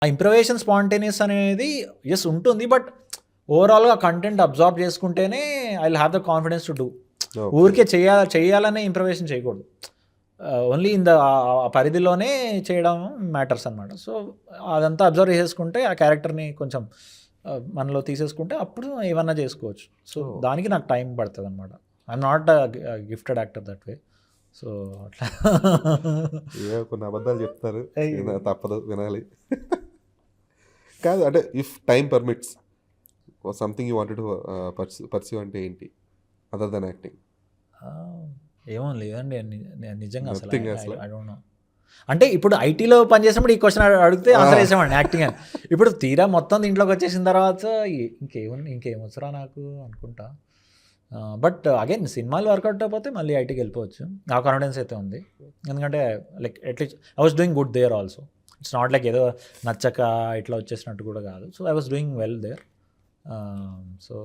ఆ ఇంప్రవేషన్ స్పాంటేనియస్ అనేది ఎస్ ఉంటుంది, బట్ ఓవరాల్గా కంటెంట్ అబ్జార్బ్ చేసుకుంటేనే I will have the confidence to do. ఊరికే చేయాలనే ఇంప్రవేషన్ చేయకూడదు, ఓన్లీ ఇన్ ద పరిధిలోనే చేయడం మ్యాటర్స్ అనమాట. సో అదంతా అబ్జర్వ్ చేసుకుంటే ఆ క్యారెక్టర్ని కొంచెం మనలో తీసేసుకుంటే అప్పుడు ఏమన్నా చేసుకోవచ్చు. సో దానికి నాకు టైం పడుతుంది అనమాట. I'm not gifted actor that way. So అట్లా కొన్ని అబద్ధాలు చెప్తారు, తప్పదు వినాలి. కాదు అంటే if time permits something you wanted to pursue అంటే ఏంటి అదర్ దెన్ యాక్టింగ్? ఏమో లేదండి, నిజంగా అసలు ఐ డోంట్ నో. అంటే ఇప్పుడు ఐటీలో పనిచేసినప్పుడు ఈ క్వశ్చన్ అడిగితే ఆన్సర్ వేసామండి యాక్టింగ్ అని. ఇప్పుడు తీరా మొత్తం దీంట్లోకి వచ్చేసిన తర్వాత ఇంకేమొచ్చరా నాకు అనుకుంటా. బట్ అగైన్ సినిమాలు వర్కౌట్ అయిపోతే మళ్ళీ ఐటీకి వెళ్ళిపోవచ్చు, ఆ కాన్ఫిడెన్స్ అయితే ఉంది. ఎందుకంటే like at least I was doing good there also. It's not like ఏదో నచ్చక ఇట్లా వచ్చేసినట్టు కూడా కాదు. So I was doing well there. So